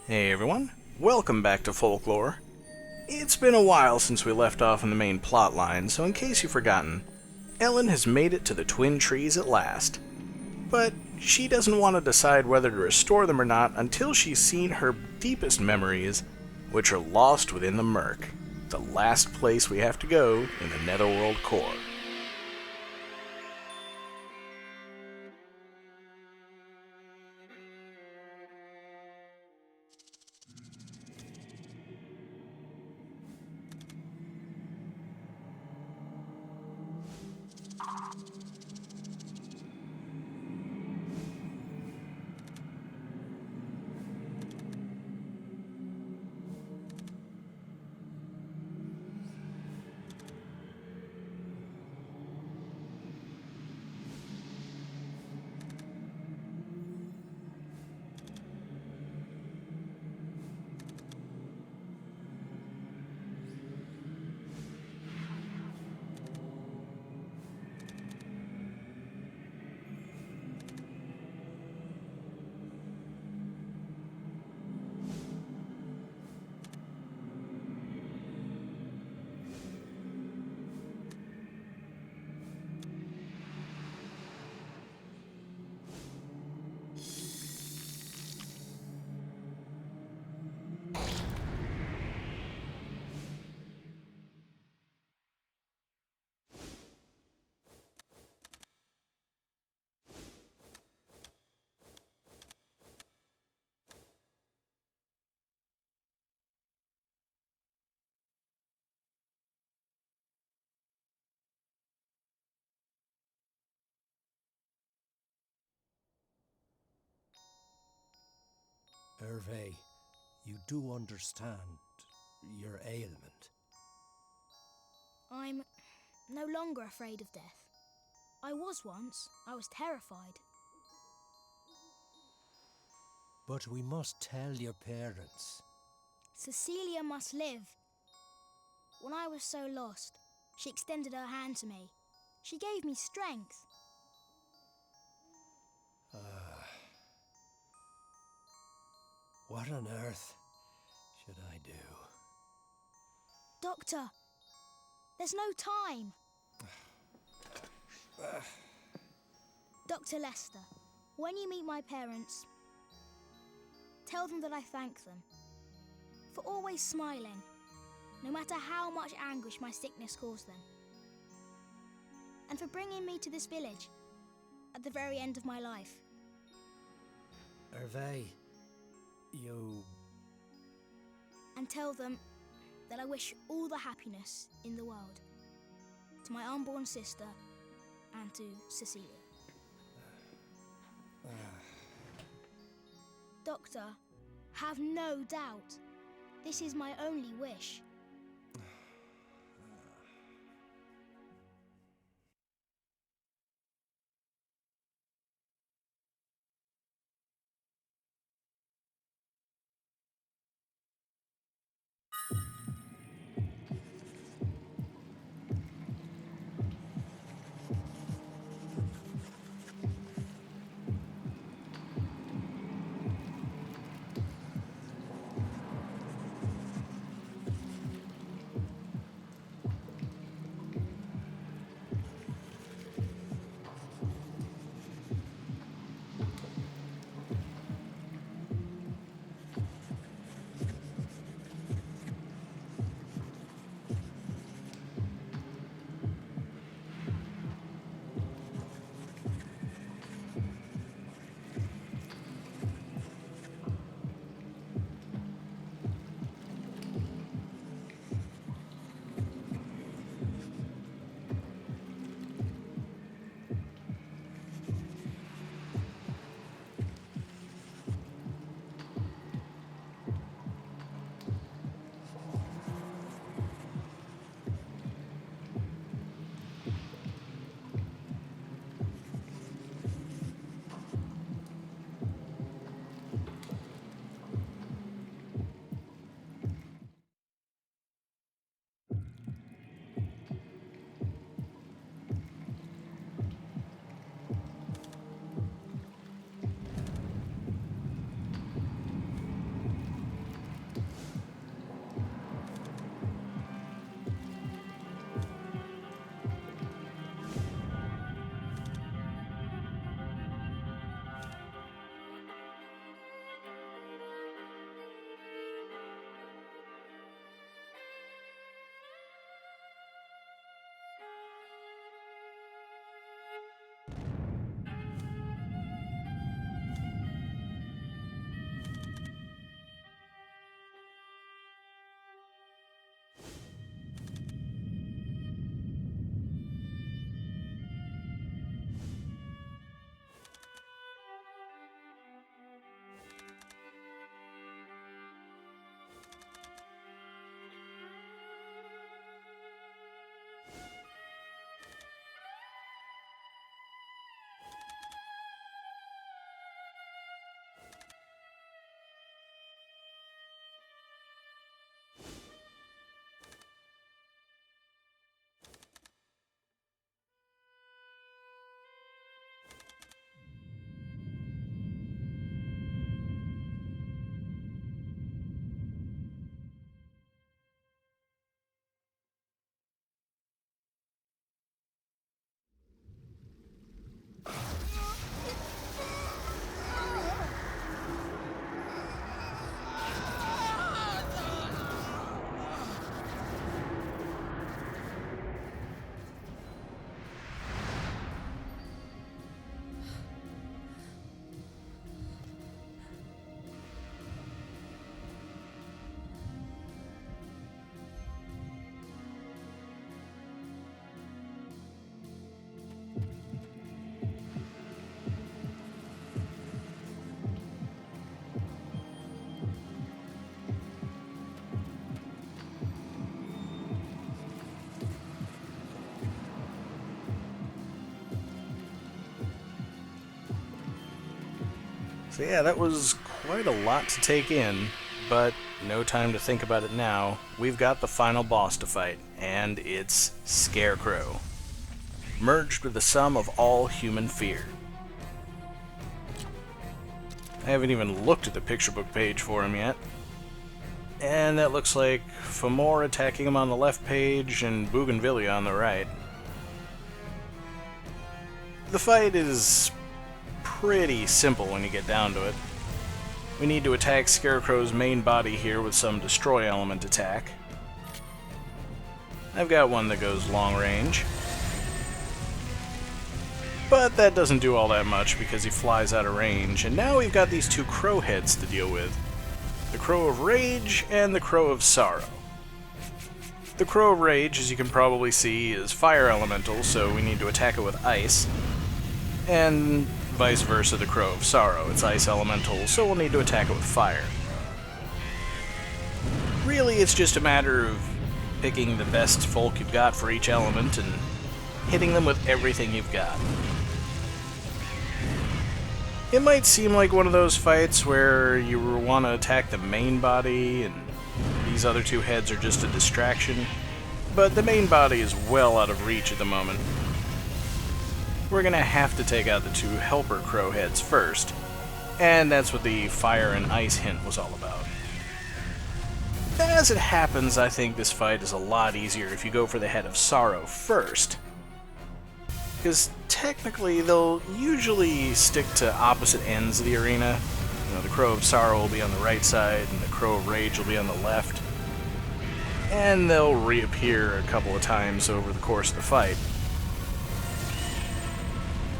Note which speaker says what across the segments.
Speaker 1: Hey everyone, welcome back to Folklore. It's been a while since we left off in the main plot line, so in case you've forgotten, Ellen has made it to the Twin Trees at last. But she doesn't want to decide whether to restore them or not until she's seen her deepest memories, which are lost within the Murk, the last place we have to go in the Netherworld core.
Speaker 2: Hervé, you do understand your ailment.
Speaker 3: I'm no longer afraid of death. I was once. I was terrified.
Speaker 2: But we must tell your parents.
Speaker 3: Cecilia must live. When I was so lost, she extended her hand to me. She gave me strength.
Speaker 2: What on earth should I do?
Speaker 3: Doctor, there's no time. Dr. Lester, when you meet my parents, tell them that I thank them for always smiling, no matter how much anguish my sickness caused them, and for bringing me to this village at the very end of my life.
Speaker 2: Hervé, you...
Speaker 3: And tell them that I wish all the happiness in the world to my unborn sister and to Cecilia. Doctor, have no doubt. This is my only wish.
Speaker 1: So yeah, that was quite a lot to take in, but no time to think about it now. We've got the final boss to fight, and it's Scarecrow, merged with the sum of all human fear. I haven't even looked at the picture book page for him yet. And that looks like Fomor attacking him on the left page and Bougainvillea on the right. The fight is pretty simple when you get down to it. We need to attack Scarecrow's main body here with some destroy element attack. I've got one that goes long range. But that doesn't do all that much because he flies out of range, and now we've got these two crow heads to deal with. The Crow of Rage and the Crow of Sorrow. The Crow of Rage, as you can probably see, is fire elemental, so we need to attack it with ice. And vice versa, the Crow of Sorrow. It's ice elemental, so we'll need to attack it with fire. Really, it's just a matter of picking the best folk you've got for each element and hitting them with everything you've got. It might seem like one of those fights where you want to attack the main body and these other two heads are just a distraction, but the main body is well out of reach at the moment. We're going to have to take out the two helper crow heads first, and that's what the fire and ice hint was all about. As it happens, I think this fight is a lot easier if you go for the head of Sorrow first, because technically they'll usually stick to opposite ends of the arena. You know, the Crow of Sorrow will be on the right side, and the Crow of Rage will be on the left. And they'll reappear a couple of times over the course of the fight.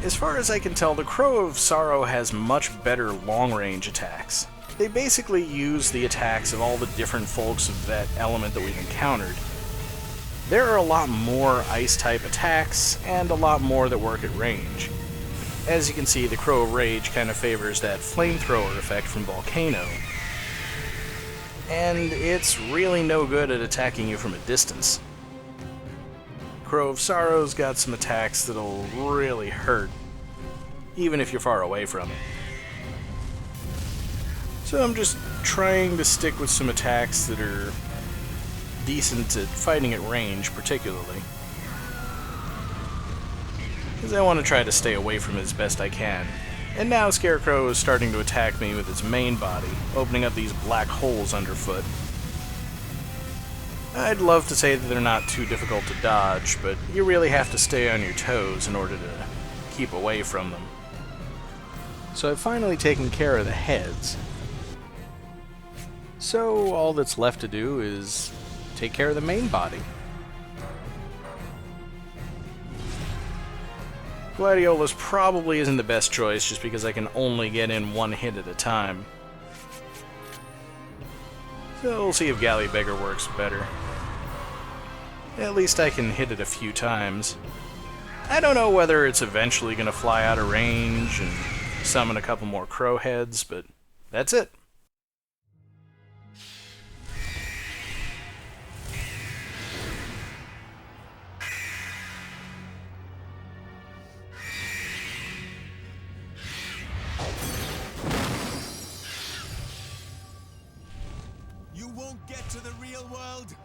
Speaker 1: As far as I can tell, the Crow of Sorrow has much better long-range attacks. They basically use the attacks of all the different folks of that element that we've encountered. There are a lot more ice-type attacks, and a lot more that work at range. As you can see, the Crow of Rage kind of favors that flamethrower effect from Volcano. And it's really no good at attacking you from a distance. Crow of Sorrow's got some attacks that'll really hurt, even if you're far away from it. So I'm just trying to stick with some attacks that are decent at fighting at range, particularly. Because I want to try to stay away from it as best I can. And now Scarecrow is starting to attack me with its main body, opening up these black holes underfoot. I'd love to say that they're not too difficult to dodge, but you really have to stay on your toes in order to keep away from them. So I've finally taken care of the heads. So all that's left to do is take care of the main body. Gladiolus probably isn't the best choice just because I can only get in one hit at a time. So we'll see if Gallybeggar works better. At least I can hit it a few times. I don't know whether it's eventually going to fly out of range and summon a couple more crow heads, but that's it.
Speaker 4: You won't get to the real world.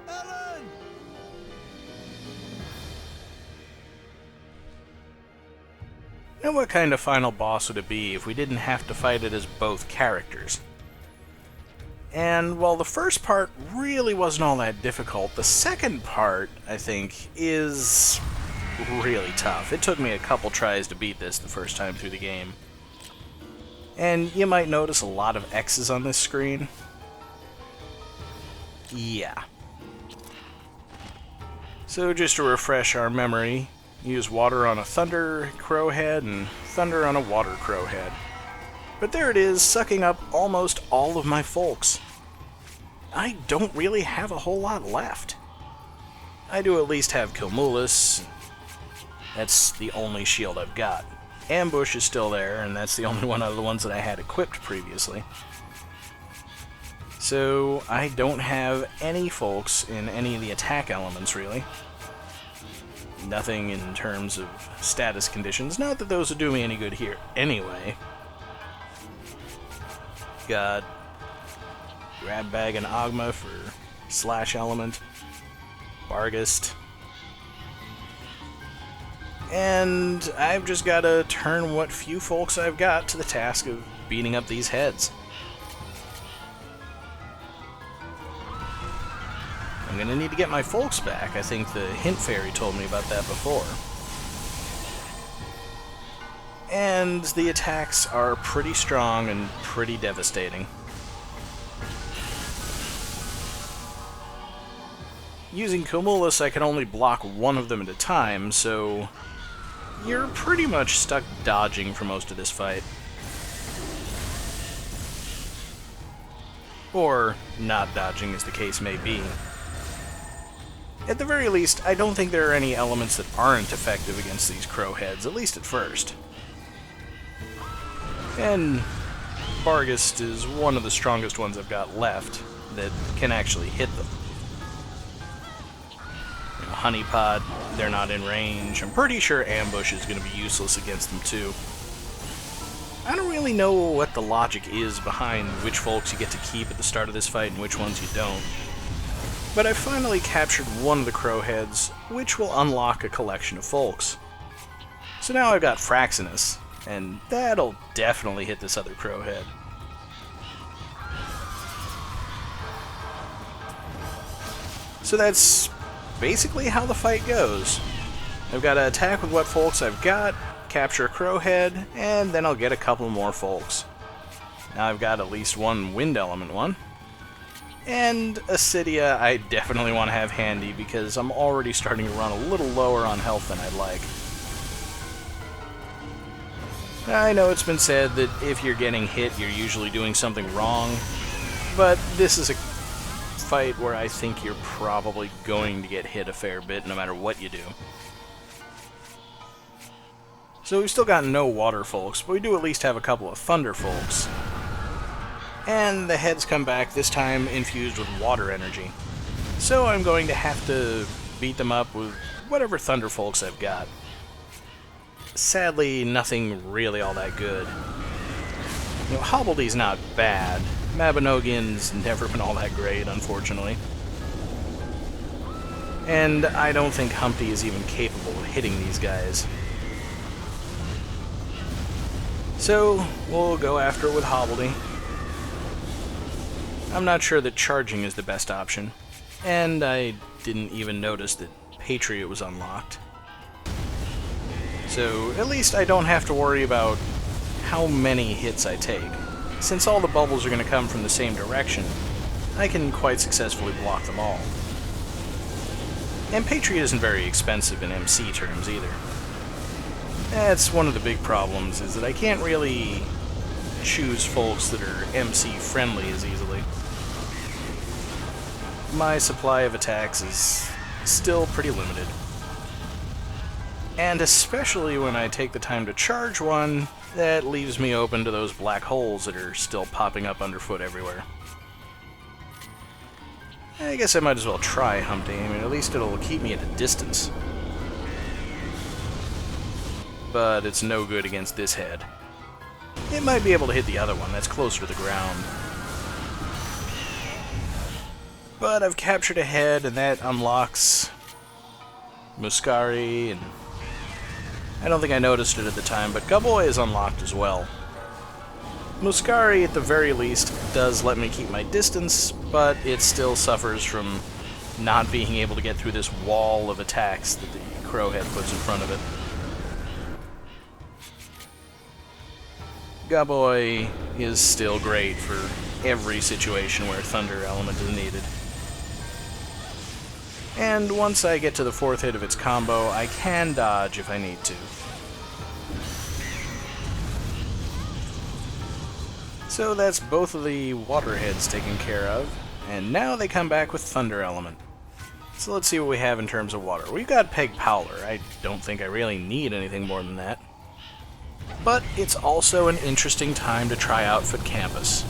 Speaker 4: Ellen!
Speaker 1: Now what kind of final boss would it be if we didn't have to fight it as both characters? And while the first part really wasn't all that difficult, the second part, I think, is really tough. It took me a couple tries to beat this the first time through the game. And you might notice a lot of X's on this screen. Yeah. So just to refresh our memory, use water on a thunder crow head and thunder on a water crow head. But there it is, sucking up almost all of my folks. I don't really have a whole lot left. I do at least have Kilmulus. That's the only shield I've got. Ambush is still there, and that's the only one of the ones that I had equipped previously. So I don't have any folks in any of the attack elements, really. Nothing in terms of status conditions. Not that those would do me any good here anyway. Got Grab Bag and Ogma for slash element. Bargist. And I've just got to turn what few folks I've got to the task of beating up these heads. I'm going to need to get my folks back. I think the Hint Fairy told me about that before. And the attacks are pretty strong and pretty devastating. Using Cumulus, I can only block one of them at a time, so you're pretty much stuck dodging for most of this fight. Or not dodging, as the case may be. At the very least, I don't think there are any elements that aren't effective against these crow heads, at least at first. And Bargist is one of the strongest ones I've got left that can actually hit them. Honeypot, they're not in range. I'm pretty sure Ambush is going to be useless against them too. I don't really know what the logic is behind which folks you get to keep at the start of this fight and which ones you don't. But I finally captured one of the crow heads, which will unlock a collection of folks. So now I've got Fraxinus, and that'll definitely hit this other crow head. So that's basically how the fight goes. I've got to attack with what folks I've got, capture a crow head, and then I'll get a couple more folks. Now I've got at least one wind element one. And Acidia I definitely want to have handy because I'm already starting to run a little lower on health than I'd like. I know it's been said that if you're getting hit, you're usually doing something wrong, but this is a fight where I think you're probably going to get hit a fair bit no matter what you do. So we've still got no water folks, but we do at least have a couple of thunder folks. And the heads come back, this time infused with water energy. So I'm going to have to beat them up with whatever thunder folks I've got. Sadly, nothing really all that good. You know, Hobbledee's not bad. Mabinogian's never been all that great, unfortunately. And I don't think Humpty is even capable of hitting these guys. So, we'll go after it with Hobbledy. I'm not sure that charging is the best option, and I didn't even notice that Patriot was unlocked. So, at least I don't have to worry about how many hits I take. Since all the bubbles are going to come from the same direction, I can quite successfully block them all. And Patriot isn't very expensive in MC terms either. That's one of the big problems, is that I can't really choose folks that are MC friendly as easily. My supply of attacks is still pretty limited. And especially when I take the time to charge one, that leaves me open to those black holes that are still popping up underfoot everywhere. I guess I might as well try Humpty. I mean, at least it'll keep me at a distance. But it's no good against this head. It might be able to hit the other one, that's closer to the ground. But I've captured a head, and that unlocks Muscari, and I don't think I noticed it at the time, but Gubboy is unlocked as well. Muscari, at the very least, does let me keep my distance, but it still suffers from not being able to get through this wall of attacks that the Crowhead puts in front of it. Gubboy is still great for every situation where Thunder element is needed. And once I get to the fourth hit of its combo, I can dodge if I need to. So that's both of the water heads taken care of, and now they come back with Thunder element. So let's see what we have in terms of water. We've got Peg Powler. I don't think I really need anything more than that. But it's also an interesting time to try out Foot Campus.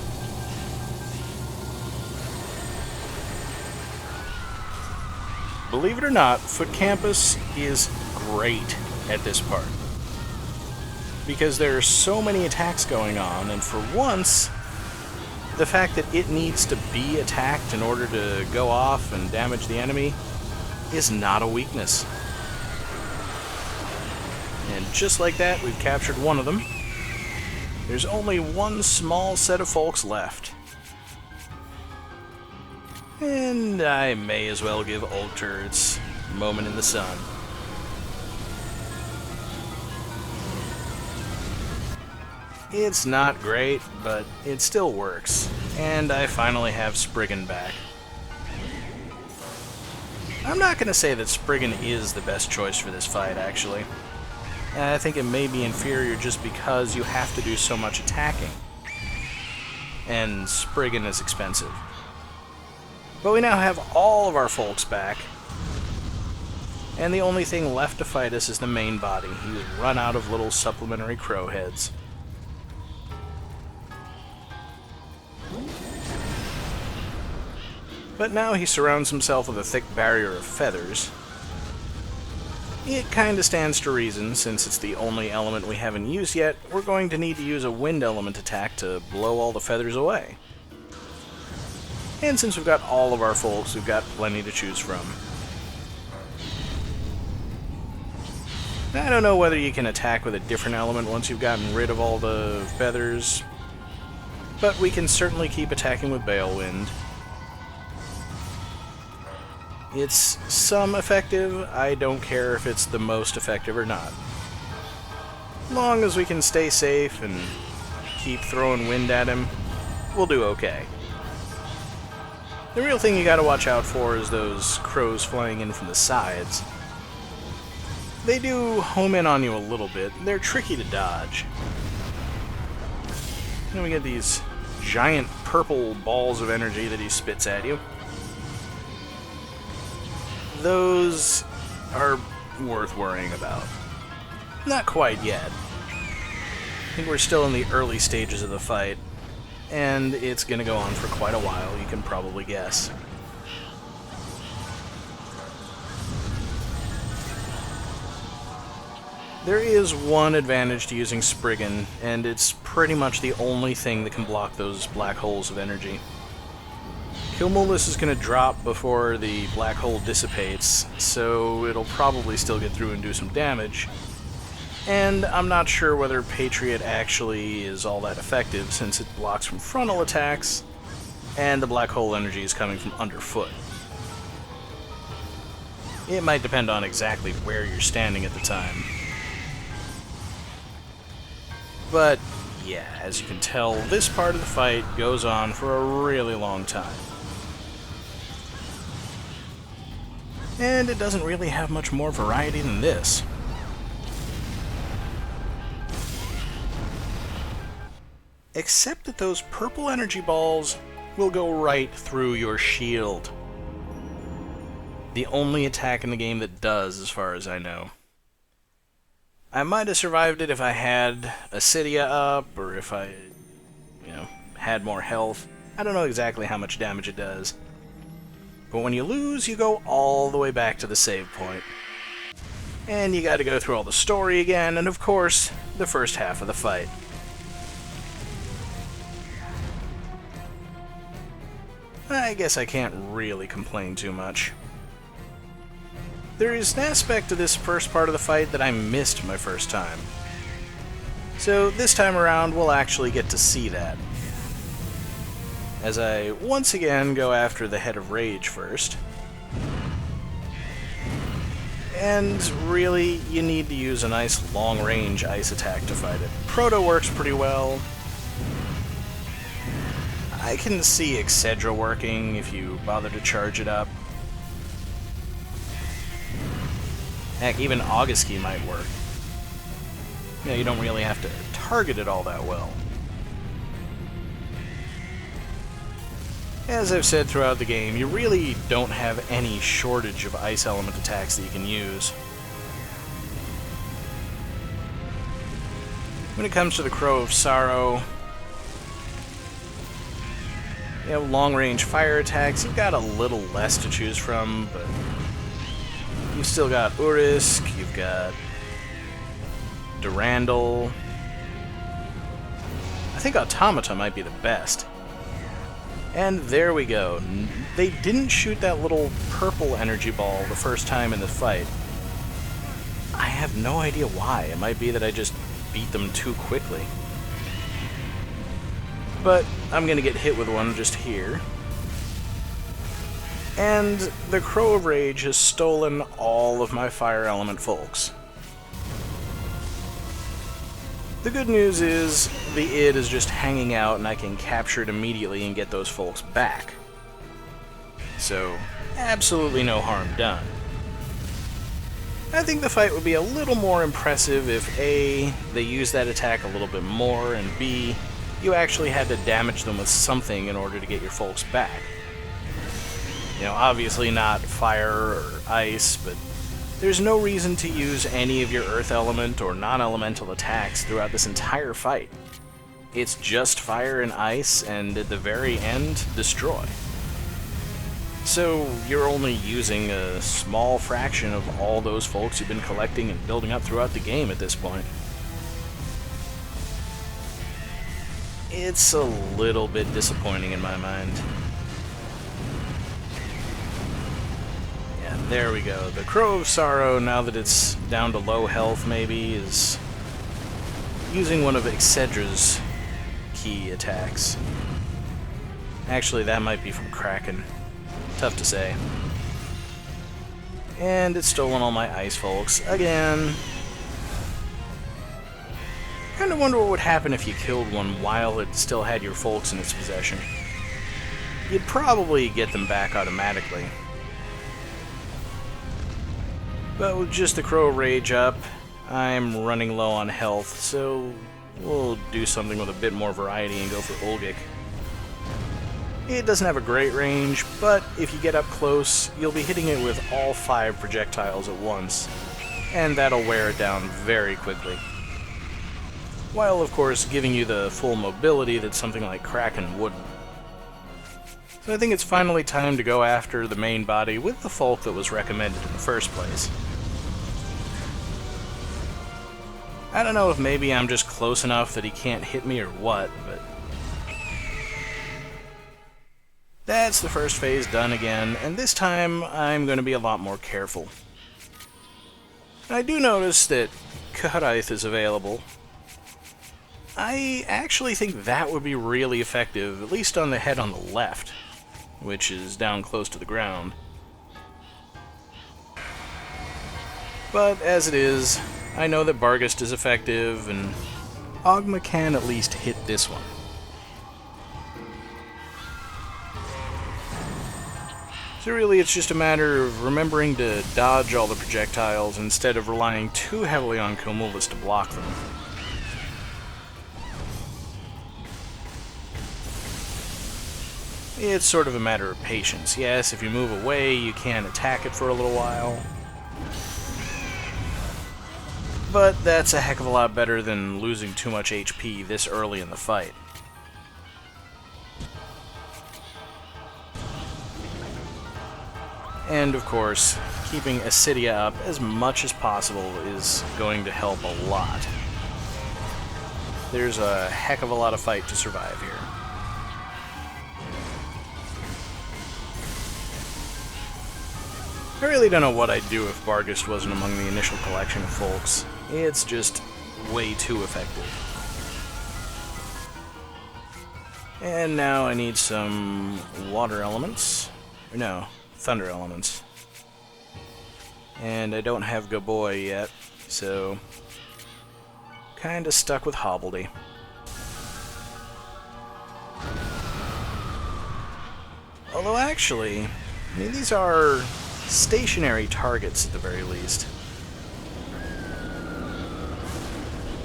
Speaker 1: believe it or not, Foot Campus is great at this part. Because there are so many attacks going on, and for once, the fact that it needs to be attacked in order to go off and damage the enemy is not a weakness. And just like that, we've captured one of them. There's only one small set of folks left. And I may as well give Ulter its moment in the sun. It's not great, but it still works. And I finally have Spriggan back. I'm not going to say that Spriggan is the best choice for this fight, actually. I think it may be inferior just because you have to do so much attacking. And Spriggan is expensive. But we now have all of our folks back. And the only thing left to fight us is the main body. He's run out of little supplementary crow heads. But now he surrounds himself with a thick barrier of feathers. It kinda stands to reason, since it's the only element we haven't used yet, we're going to need to use a wind element attack to blow all the feathers away. And since we've got all of our folks, we've got plenty to choose from. I don't know whether you can attack with a different element once you've gotten rid of all the feathers, but we can certainly keep attacking with Balewind. It's some effective. I don't care if it's the most effective or not. Long as we can stay safe and keep throwing wind at him, we'll do okay. The real thing you gotta watch out for is those crows flying in from the sides. They do home in on you a little bit. They're tricky to dodge. Then we get these giant purple balls of energy that he spits at you. Those are worth worrying about. Not quite yet. I think we're still in the early stages of the fight, and it's going to go on for quite a while, you can probably guess. There is one advantage to using Spriggan, and it's pretty much the only thing that can block those black holes of energy. Kilmolus is going to drop before the black hole dissipates, so it'll probably still get through and do some damage. And I'm not sure whether Patriot actually is all that effective, since it blocks from frontal attacks, and the black hole energy is coming from underfoot. It might depend on exactly where you're standing at the time. But yeah, as you can tell, this part of the fight goes on for a really long time. And it doesn't really have much more variety than this. Except that those purple energy balls will go right through your shield. The only attack in the game that does, as far as I know. I might have survived it if I had Acidia up, or if I, had more health. I don't know exactly how much damage it does. But when you lose, you go all the way back to the save point. And you gotta go through all the story again, and of course, the first half of the fight. I guess I can't really complain too much. There is an aspect to this first part of the fight that I missed my first time. So this time around, we'll actually get to see that. As I once again go after the Head of Rage first. And really, you need to use a nice long-range ice attack to fight it. Proto works pretty well. I can see Excedra working if you bother to charge it up. Heck, even Augusty might work. You don't really have to target it all that well. As I've said throughout the game, you really don't have any shortage of ice element attacks that you can use. When it comes to the Crow of Sorrow, long-range fire attacks, you've got a little less to choose from, but You've still got Urisk, you've got Durandal. I think Automata might be the best. And there we go. They didn't shoot that little purple energy ball the first time in the fight. I have no idea why. It might be that I just beat them too quickly. But I'm gonna get hit with one just here. And the Crow of Rage has stolen all of my Fire Element folks. The good news is, the id is just hanging out and I can capture it immediately and get those folks back. So, absolutely no harm done. I think the fight would be a little more impressive if A, they used that attack a little bit more, and B, you actually had to damage them with something in order to get your folks back. You know, obviously not fire or ice, but there's no reason to use any of your earth element or non-elemental attacks throughout this entire fight. It's just fire and ice, and at the very end, destroy. So you're only using a small fraction of all those folks you've been collecting and building up throughout the game at this point. It's a little bit disappointing in my mind. Yeah, there we go. The Crow of Sorrow, now that it's down to low health maybe, is using one of Excedра's key attacks. Actually, that might be from Kraken. Tough to say. And it's stolen all my ice folks again. Kinda wonder what would happen if you killed one while it still had your folks in its possession. You'd probably get them back automatically. But with just the Crow Rage up, I'm running low on health, so we'll do something with a bit more variety and go for Ulgic. It doesn't have a great range, but if you get up close, you'll be hitting it with all 5 projectiles at once, and that'll wear it down very quickly. While, of course, giving you the full mobility that something like Kraken wouldn't. So I think it's finally time to go after the main body with the folk that was recommended in the first place. I don't know if maybe I'm just close enough that he can't hit me or what, but that's the first phase done again, and this time I'm going to be a lot more careful. I do notice that Caharaith is available. I actually think that would be really effective, at least on the head on the left, which is down close to the ground. But as it is, I know that Barghest is effective, and Ogma can at least hit this one. So really, it's just a matter of remembering to dodge all the projectiles instead of relying too heavily on Comulus to block them. It's sort of a matter of patience. Yes, if you move away, you can attack it for a little while. But that's a heck of a lot better than losing too much HP this early in the fight. And of course, keeping Acidia up as much as possible is going to help a lot. There's a heck of a lot of fight to survive here. I really don't know what I'd do if Barghest wasn't among the initial collection of folks. It's just way too effective. And now I need some water elements. Or no, thunder elements. And I don't have Gaboy yet, so kinda stuck with Hobbledy. Although actually, I mean, these are stationary targets at the very least.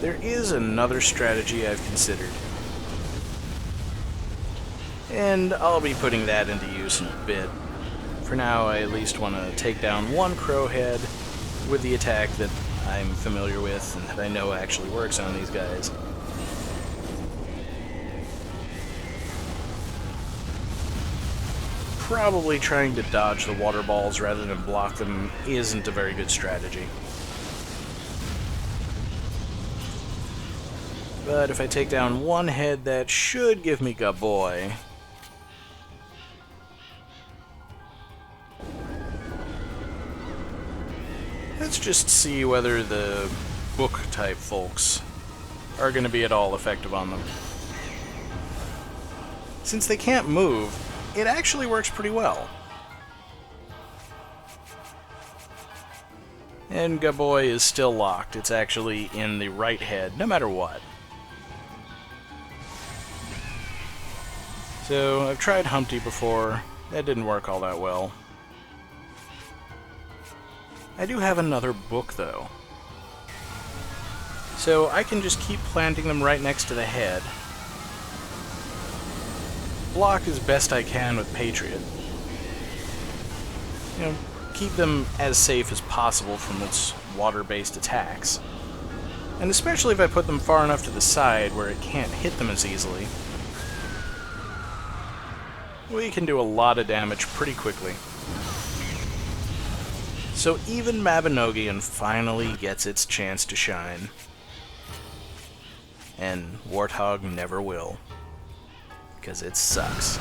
Speaker 1: There is another strategy I've considered, and I'll be putting that into use in a bit. For now, I at least want to take down one crowhead with the attack that I'm familiar with and that I know actually works on these guys. probably trying to dodge the water balls rather than block them isn't a very good strategy. But if I take down one head, that should give me Gaboy. Let's just see whether the book-type folks are going to be at all effective on them. Since they can't move, it actually works pretty well. And Gaboy is still locked. It's actually in the right head, no matter what. So, I've tried Humpty before. That didn't work all that well. I do have another book, though. So, I can just keep planting them right next to the head. Block as best I can with Patriot. You know, keep them as safe as possible from its water-based attacks. And especially if I put them far enough to the side where it can't hit them as easily, we can do a lot of damage pretty quickly. So even Mabinogion finally gets its chance to shine. And Warthog never will. Because it sucks.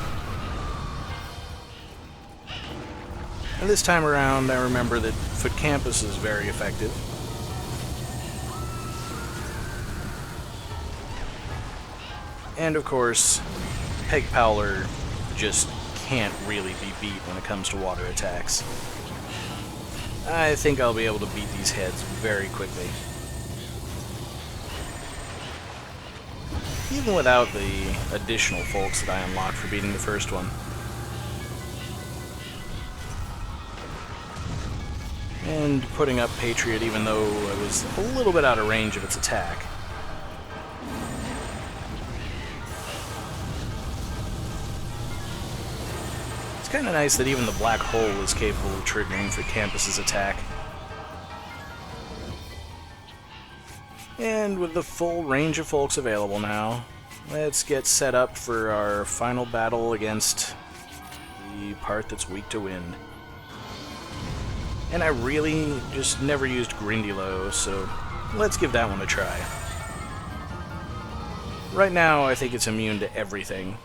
Speaker 1: And this time around, I remember that Foot Campus is very effective. And of course, Peg Powler just can't really be beat when it comes to water attacks. I think I'll be able to beat these heads very quickly. Even without the additional folks that I unlocked for beating the first one. And putting up Patriot even though it was a little bit out of range of its attack. It's kind of nice that even the black hole is capable of triggering for Campus's attack. And with the full range of folks available now, let's get set up for our final battle against the part that's weak to wind. And I really just never used Grindylow, so let's give that one a try. Right now, I think it's immune to everything.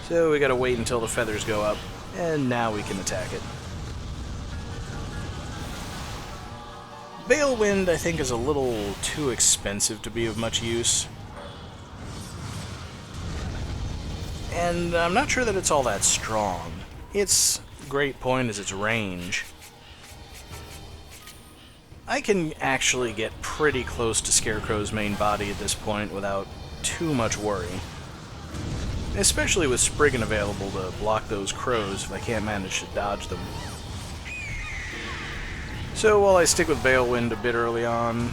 Speaker 1: So we gotta wait until the feathers go up, and now we can attack it. Balewind, I think, is a little too expensive to be of much use. And I'm not sure that it's all that strong. Its great point is its range. I can actually get pretty close to Scarecrow's main body at this point without too much worry. Especially with Spriggan available to block those crows if I can't manage to dodge them. So while I stick with Balewind a bit early on,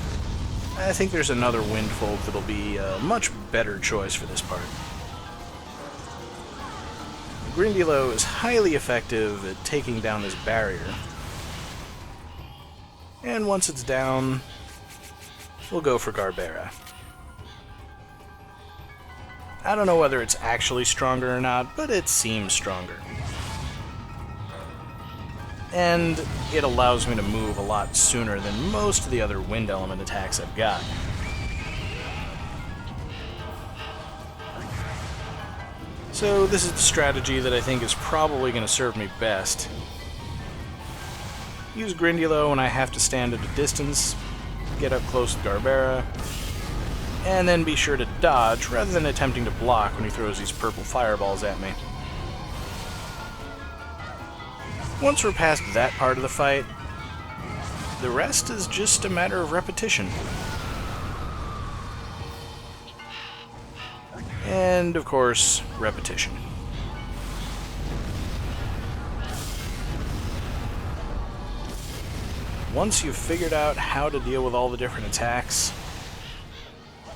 Speaker 1: I think there's another Windfolk that'll be a much better choice for this part. Grindylow is highly effective at taking down this barrier. And once it's down, we'll go for Garbera. I don't know whether it's actually stronger or not, but it seems stronger. And it allows me to move a lot sooner than most of the other wind element attacks I've got. So this is the strategy that I think is probably going to serve me best. Use Grindylow when I have to stand at a distance, get up close to Garbera, and then be sure to dodge rather than attempting to block when he throws these purple fireballs at me. Once we're past that part of the fight, the rest is just a matter of repetition. And, of course, repetition. Once you've figured out how to deal with all the different attacks,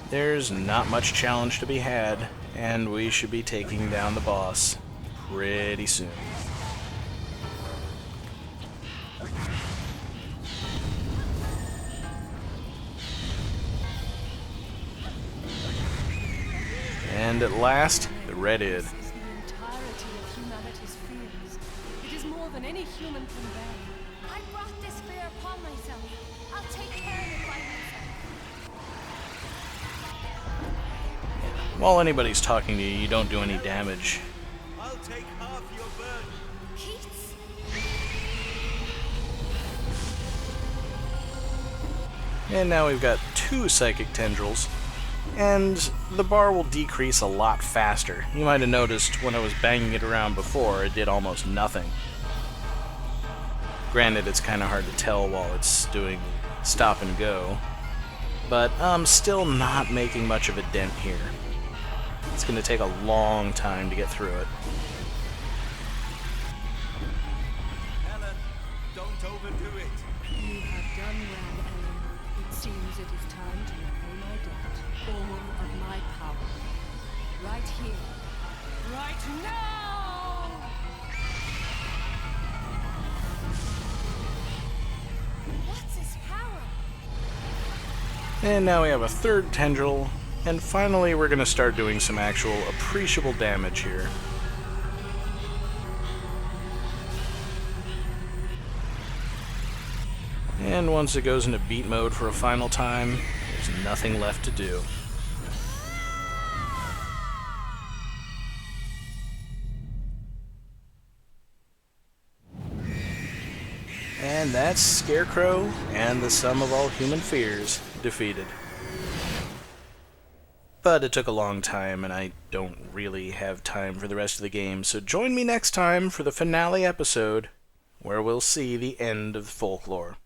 Speaker 1: there's not much challenge to be had, and we should be taking down the boss pretty soon. And at last, the red id.
Speaker 5: more than any human can bear.
Speaker 3: I brought this fear upon myself. I'll take care of it by myself.
Speaker 1: While anybody's talking to you, you don't do any damage.
Speaker 4: I'll take half your burden.
Speaker 3: Keats?
Speaker 1: And now we've got 2 psychic tendrils, and the bar will decrease a lot faster. You might have noticed when I was banging it around before, it did almost nothing. Granted, it's kind of hard to tell while it's doing stop and go, but I'm still not making much of a dent here. It's going to take a long time to get through it.
Speaker 4: Ellen, don't overdo it.
Speaker 5: You have done well, Ellen. It seems it is time to repay my debt. All of my power. Right here. Right now!
Speaker 3: What's his power?
Speaker 1: And now we have a 3rd tendril, and finally we're going to start doing some actual appreciable damage here. And once it goes into beat mode for a final time, there's nothing left to do. And that's Scarecrow and the sum of all human fears defeated. But it took a long time, and I don't really have time for the rest of the game, so join me next time for the finale episode, where we'll see the end of Folklore.